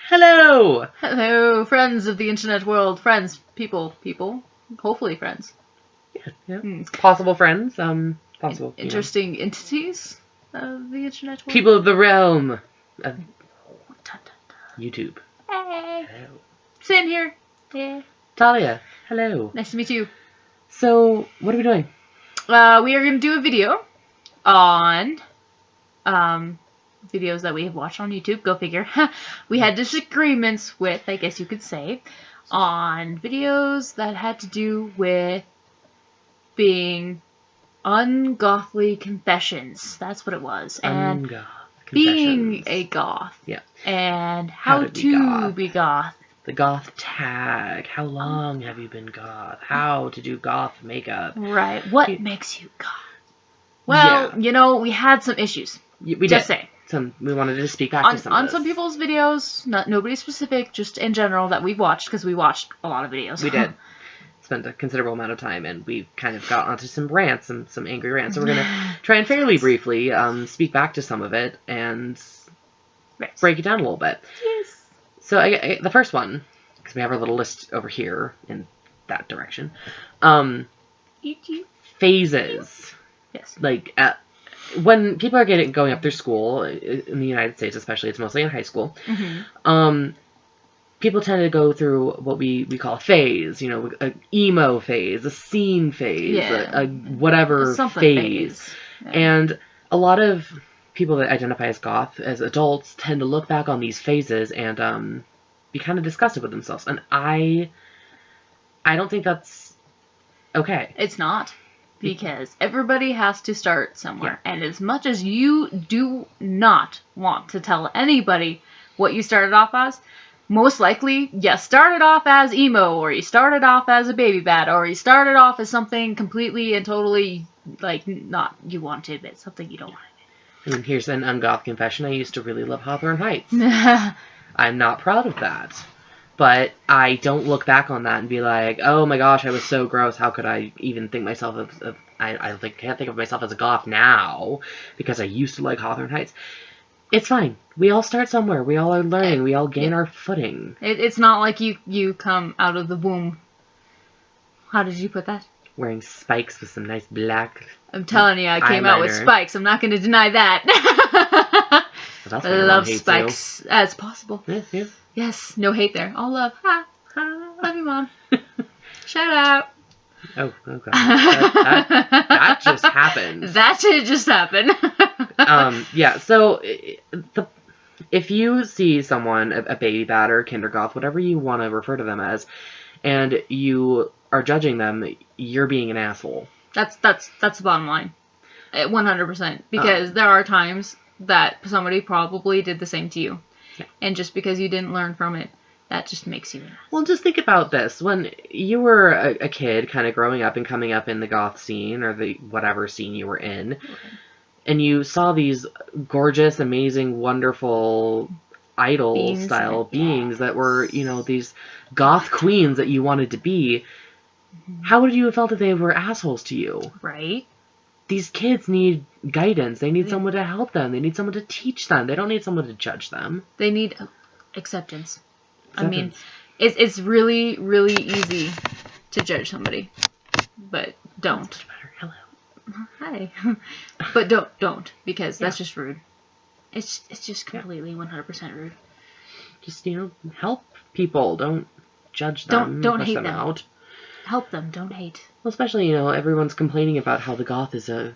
Hello! Hello, friends of the internet world. Friends, people. Hopefully friends. Yeah. Possible friends. Possible. Interesting entities of the internet world. People of the realm of YouTube. Hey. Hello. Syn here. Yeah. Thalia. Hello. Nice to meet you. So, what are we doing? We are going to do a video on videos that we have watched on YouTube. Go figure. We had disagreements with, I guess you could say, on videos that had to do with being Un-Gothly Confessions. That's what it was. And Un-Goth being Confessions. a goth. Yeah. And how to be goth. The Goth Tag. How long have you been goth? How to do goth makeup. Right. What makes you goth? Well, yeah. you know, we had some issues. We just did. say. We wanted to speak back to some of on this. some people's videos, nobody specific, just in general that we've watched, because we watched a lot of videos. We did. Spent a considerable amount of time, and we kind of got onto some rants, some angry rants. So we're going to try and fairly briefly speak back to some of it and break it down a little bit. Yes. So the first one, because we have our little list over here in that direction, phases. Yes. Like, when people are going up through school, in the United States especially, it's mostly in high school, people tend to go through what we call a phase, you know, a emo phase, a scene phase, a whatever phase. Yeah. And a lot of people that identify as goth, as adults, tend to look back on these phases and be kind of disgusted with themselves. And I don't think that's okay. It's not. Because everybody has to start somewhere. Yeah. And as much as you do not want to tell anybody what you started off as, most likely you started off as emo, or you started off as a baby bat, or you started off as something completely and totally, like, not you want to admit, something you don't want to admit. And here's an Un-Goth confession. I used to really love Hawthorne Heights. I'm not proud of that. But I don't look back on that and be like, oh my gosh, I was so gross. How could I even think myself of I can't think of myself as a goth now because I used to like Hawthorne Heights. It's fine. We all start somewhere. We all are learning. We all gain our footing. It's not like you come out of the womb. How did you put that? Wearing spikes with some nice black. I'm telling you, I came out with spikes. I'm not going to deny that. I love spikes. As possible. Yeah. Yes, no hate there. All love. Ha. Love you, Mom. Shout out. Oh God. That just happened. That did just happen. Yeah, so if you see someone, a baby bat or kindergoth, whatever you want to refer to them as, and you are judging them, you're being an asshole. That's the bottom line. 100%. Because there are times that somebody probably did the same to you. Yeah. And just because you didn't learn from it, that just makes you an asshole. Well, just think about this. When you were a kid kind of growing up and coming up in the goth scene or the whatever scene you were in, and you saw these gorgeous, amazing, wonderful idol-style beings that were, you know, these goth queens that you wanted to be, how would you have felt if they were assholes to you? Right. These kids need guidance. They need someone to help them. They need someone to teach them. They don't need someone to judge them. They need acceptance. I mean, it's really, really easy to judge somebody, but don't. Hello. Hi. But don't, because that's just rude. It's just completely 100% rude. Just, you know, help people. Don't judge them. Don't hate them. Out. Help them. Don't hate. Well, especially, you know, everyone's complaining about how the goth is a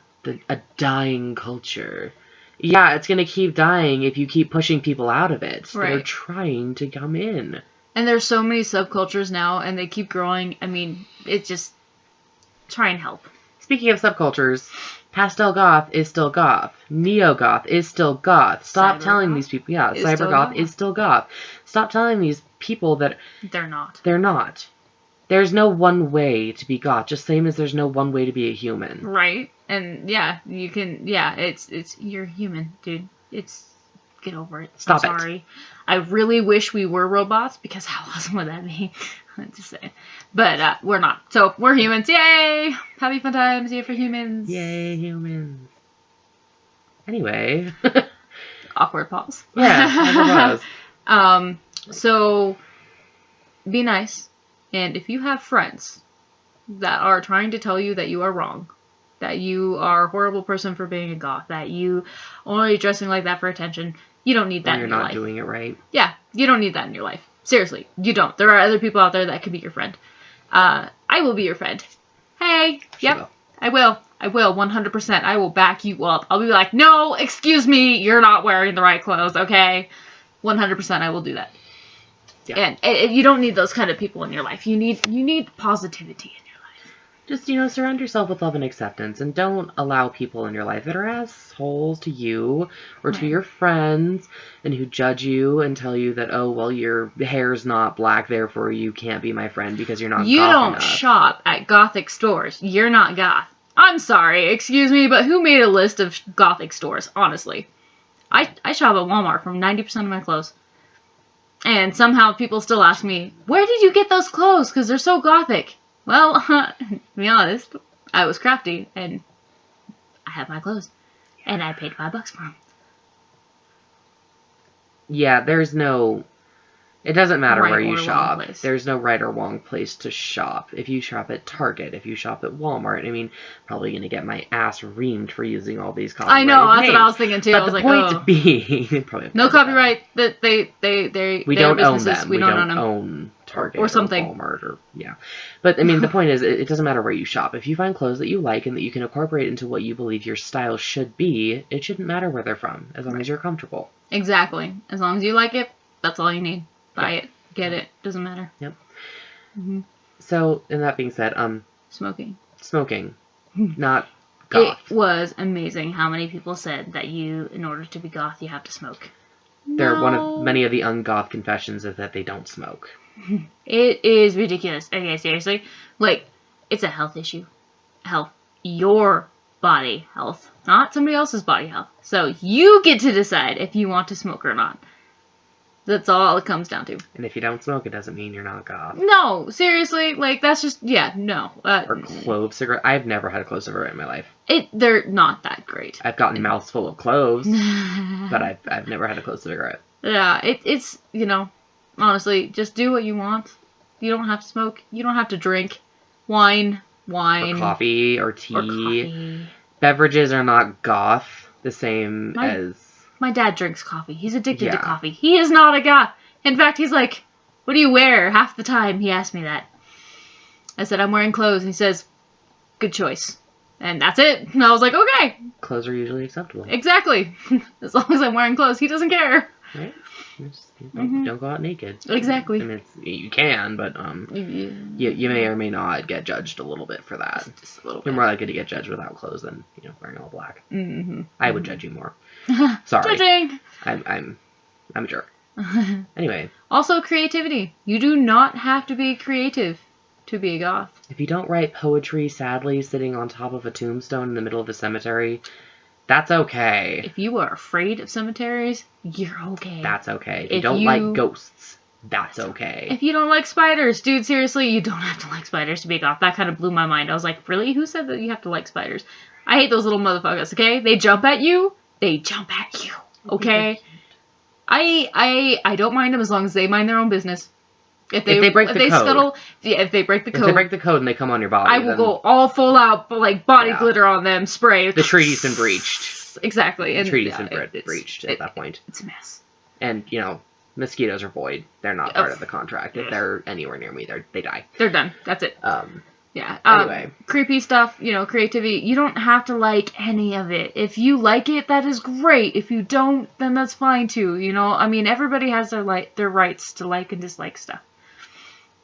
dying culture. Yeah, it's going to keep dying if you keep pushing people out of it. Right. They're trying to come in. And there's so many subcultures now, and they keep growing. I mean, it's just... Try and help. Speaking of subcultures, pastel goth is still goth. Neo-goth is still goth. Stop telling these people... Yeah, cyber-goth is still goth. Stop telling these people that... They're not. They're not. There's no one way to be goth, just same as there's no one way to be a human. Right. And yeah, you can, you're human, dude. Get over it. Stop I'm sorry. I really wish we were robots, because how awesome would that be? I'm just saying. But we're not. So, we're humans. Yay! Happy fun times here for humans. Yay, humans. Anyway. Awkward pause. Yeah, it was. So, be nice. And if you have friends that are trying to tell you that you are wrong, that you are a horrible person for being a goth, that you only dressing like that for attention, you don't need that in your life. You're not doing it right. Yeah, you don't need that in your life. Seriously, you don't. There are other people out there that can be your friend. I will be your friend. Hey, yep, I will. I will, 100%. I will back you up. I'll be like, no, excuse me, you're not wearing the right clothes, okay? 100% I will do that. Yeah. And you don't need those kind of people in your life. You need positivity in your life. Just, surround yourself with love and acceptance, and don't allow people in your life that are assholes to you or to your friends and who judge you and tell you that, oh, well, your hair's not black, therefore you can't be my friend because you're not You goth don't enough. Shop at gothic stores. You're not goth. I'm sorry, excuse me, but who made a list of gothic stores, honestly? I shop at Walmart for 90% of my clothes. And somehow people still ask me, where did you get those clothes? Because they're so gothic. Well, to be honest, I was crafty, and I have my clothes. And I paid $5 for them. Yeah, it doesn't matter where you shop. There's no right or wrong place to shop. If you shop at Target, if you shop at Walmart, probably going to get my ass reamed for using all these copyrighted I know, that's names. what I was thinking too. But I was the like, point being, probably no copyright. That we don't own them. We don't own Target or something. Or Walmart or But the point is, it doesn't matter where you shop. If you find clothes that you like and that you can incorporate into what you believe your style should be, it shouldn't matter where they're from, as long as you're comfortable. Exactly. As long as you like it, that's all you need. Buy it. Get it. Doesn't matter. Yep. Mm-hmm. So, and that being said, Smoking. Not goth. It was amazing how many people said that in order to be goth, you have to smoke. They're one of many of the Un-Goth Confessions is that they don't smoke. It is ridiculous. Okay, seriously. It's a health issue. Health. Your body health. Not somebody else's body health. So, you get to decide if you want to smoke or not. That's all it comes down to. And if you don't smoke, it doesn't mean you're not goth. No, seriously, that's just, no. Or clove cigarette. I've never had a clove cigarette in my life. They're not that great. I've gotten mouths full of cloves, but I've never had a clove cigarette. Yeah, it's, honestly, just do what you want. You don't have to smoke. You don't have to drink wine. Or coffee, or tea. Beverages are not goth, the same as... My dad drinks coffee. He's addicted to coffee. He is not a goth. In fact, he's like, what do you wear? Half the time he asks me that. I said, I'm wearing clothes. And he says, good choice. And that's it. And I was like, okay. Clothes are usually acceptable. Exactly. As long as I'm wearing clothes, he doesn't care. Right? Don't go out naked. Exactly. You can, but you may or may not get judged a little bit for that. Just a little bit. You're more likely to get judged without clothes than wearing all black. Mm-hmm. I would judge you more. Sorry. Judging. I'm a jerk. Anyway. Also, creativity. You do not have to be creative to be a goth. If you don't write poetry sadly sitting on top of a tombstone in the middle of a cemetery, that's okay. If you are afraid of cemeteries, you're okay. That's okay. If you don't like ghosts, that's okay. If you don't like spiders, dude, seriously, you don't have to like spiders to be a goth. That kind of blew my mind. I was like, really? Who said that you have to like spiders? I hate those little motherfuckers, okay? They jump at you. Okay? I don't mind them as long as they mind their own business. If they break the code. If they break the code and they come on your body, I will go all full out, body glitter on them, spray. The treaty's been breached. Exactly. The treaty's been breached at that point. It's a mess. And, mosquitoes are void. They're not part of the contract. If they're anywhere near me, they die. They're done. That's it. Yeah. Anyway. Creepy stuff, creativity. You don't have to like any of it. If you like it, that is great. If you don't, then that's fine too. Everybody has their rights to like and dislike stuff.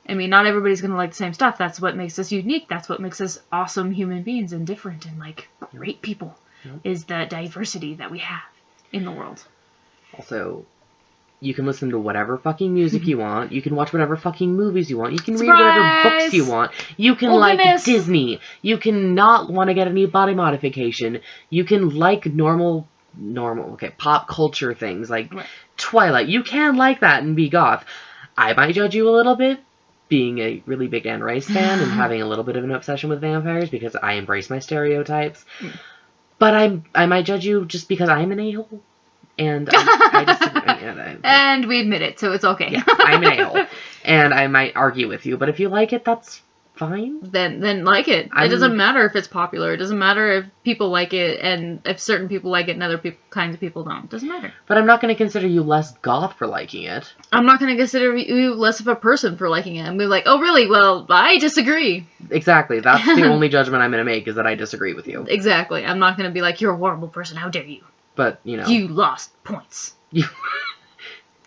Not everybody's going to like the same stuff. That's what makes us unique. That's what makes us awesome human beings and different and, great people. Yep. Is the diversity that we have in the world. Also, you can listen to whatever fucking music you want. You can watch whatever fucking movies you want. You can read whatever books you want. You can like Disney. You can not want to get any body modification. You can like normal, pop culture things like Twilight. You can like that and be goth. I might judge you a little bit, being a really big Anne Rice fan and having a little bit of an obsession with vampires because I embrace my stereotypes. But I might judge you just because I'm an a-hole. And I disagree. And we admit it, so it's okay. Yeah, I'm an a-hole. And I might argue with you, but if you like it, that's fine. Then like it. It doesn't matter if it's popular. It doesn't matter if people like it, and if certain people like it and other kinds of people don't. It doesn't matter. But I'm not going to consider you less goth for liking it. I'm not going to consider you less of a person for liking it. I'm like, oh, really? Well, I disagree. Exactly. That's the only judgment I'm going to make, is that I disagree with you. Exactly. I'm not going to be like, you're a horrible person. How dare you? But, you know. You lost points.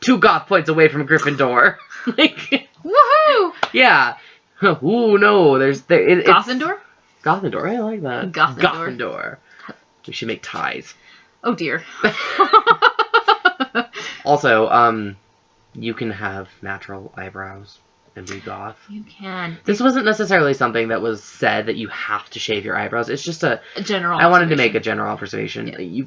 2 goth points away from Gryffindor. Like, woohoo! Yeah. Ooh, no. Gothendor? Gothendor. I like that. Gothendor. We should make ties. Oh, dear. Also, you can have natural eyebrows and be goth. You can. This wasn't necessarily something that was said that you have to shave your eyebrows. It's just a general. I wanted to make a general observation. Yeah.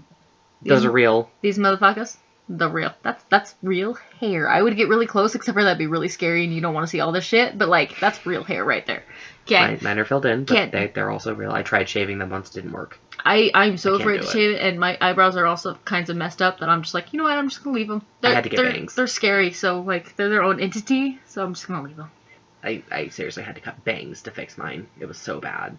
Those are real. These motherfuckers, the real. That's real hair. I would get really close, except for that'd be really scary, and you don't want to see all this shit. But like, that's real hair right there. Okay. Mine are filled in, but they're also real. I tried shaving them once, didn't work. I'm so afraid to shave it, and my eyebrows are also kinds of messed up that I'm just like, you know what? I'm just gonna leave them. I had to get bangs. They're scary, so like they're their own entity, so I'm just gonna leave them. I seriously had to cut bangs to fix mine. It was so bad.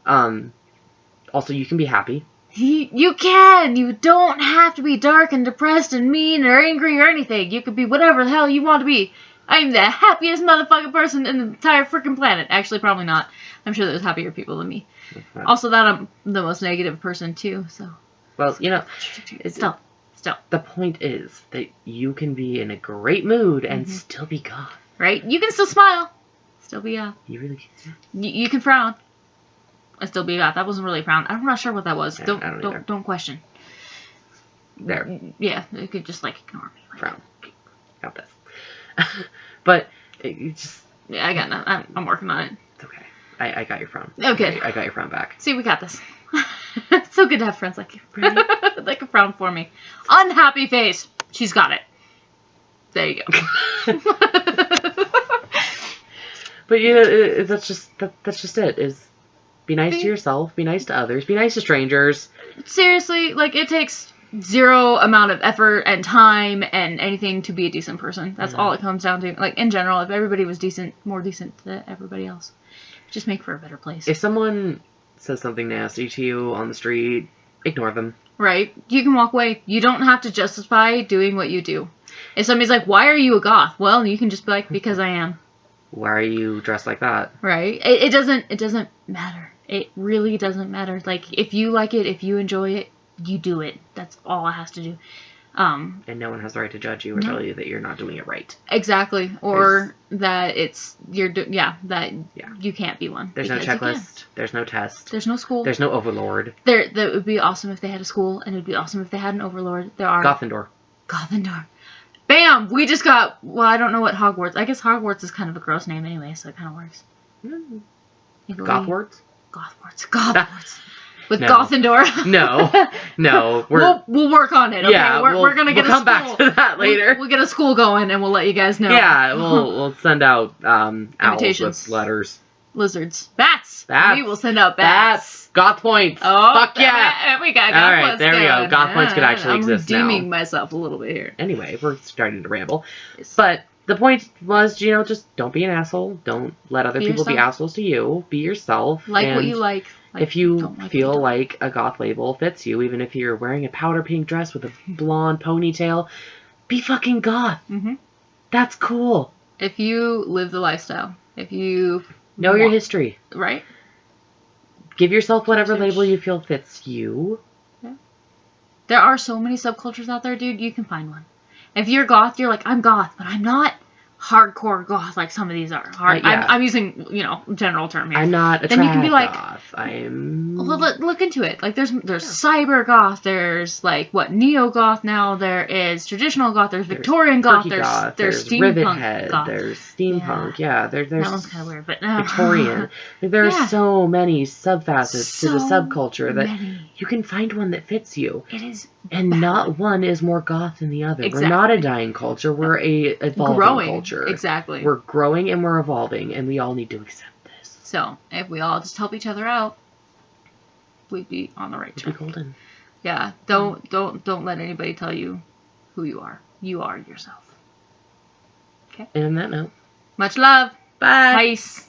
Also, you can be happy. You can! You don't have to be dark and depressed and mean or angry or anything. You can be whatever the hell you want to be. I'm the happiest motherfucking person in the entire freaking planet. Actually, probably not. I'm sure there's happier people than me. Also, that I'm the most negative person, too, so... Well, you know... Still. The point is that you can be in a great mood and still be goth. Right? You can still smile. Still be goth. You really can. You can frown. I still be goth. That wasn't really a frown. I'm not sure what that was. Yeah, Don't question. There. Yeah, you could just like ignore me. Like, frown. Got this. But it just. Yeah, I got nothing. I'm working on it. It's okay. I got your frown. Okay. I got your frown back. See, we got this. It's so good to have friends like you. Right? Like a frown for me. Unhappy face. She's got it. There you go. But you know, that's just it. Is be nice to yourself, be nice to others, be nice to strangers. Seriously, like it takes zero amount of effort and time and anything to be a decent person. That's all it comes down to. Like in general, if everybody was decent, more decent than everybody else, just make for a better place. If someone says something nasty to you on the street, ignore them. Right? You can walk away. You don't have to justify doing what you do. If somebody's like, "Why are you a goth?" Well, you can just be like, "Because I am." Why are you dressed like that? Right? It doesn't matter. It really doesn't matter. Like, if you like it, if you enjoy it, you do it. That's all it has to do. And no one has the right to judge you or tell you that you're not doing it right. Exactly. Or that you can't be one. There's no checklist. There's no test. There's no school. There's no overlord. That would be awesome if they had a school, and it would be awesome if they had an overlord. There are... Gothendor. Bam! We just got... Well, I don't know what Hogwarts... I guess Hogwarts is kind of a gross name anyway, so it kind of works. Gothwarts? Gothwarts. With Gothendor. No. We'll work on it, okay? Yeah, we're gonna get a school. We'll come back to that later. We'll get a school going, and we'll let you guys know. Yeah, we'll send out owls with letters. Lizards. Bats! We will send out bats. Goth points. Oh, fuck yeah. We got goth points. There we go. Goth points could actually exist now. I'm redeeming myself a little bit here. Anyway, we're starting to ramble. Yes. But the point was, just don't be an asshole. Don't let other people be assholes to you. Be yourself. Like what you like. If you feel like a goth label fits you, even if you're wearing a powder pink dress with a blonde ponytail, be fucking goth. That's cool. If you live the lifestyle. If you... Know your history. Right. Give yourself whatever label you feel fits you. Yeah. There are so many subcultures out there, dude. You can find one. If you're goth, you're like, I'm goth, but I'm not hardcore goth like some of these are. I'm using, general term here. I'm not a then you can be like, goth. I'm... Look into it. Like, there's cyber goth. There's, like, neo-goth now. There is traditional goth. There's Victorian goth. There's steampunk goth. There's steampunk. Yeah. There's that one's kind of weird, but... Victorian. There are so many subfacets to the subculture that you can find one that fits you. It is. And not one is more goth than the other. Exactly. We're not a dying culture. We're a evolving culture. Exactly. We're growing and we're evolving, and we all need to accept this. So, if we all just help each other out, we'd be on the right track. We'd be golden. Yeah. Don't let anybody tell you who you are. You are yourself. Okay. And on that note, much love. Bye. Peace.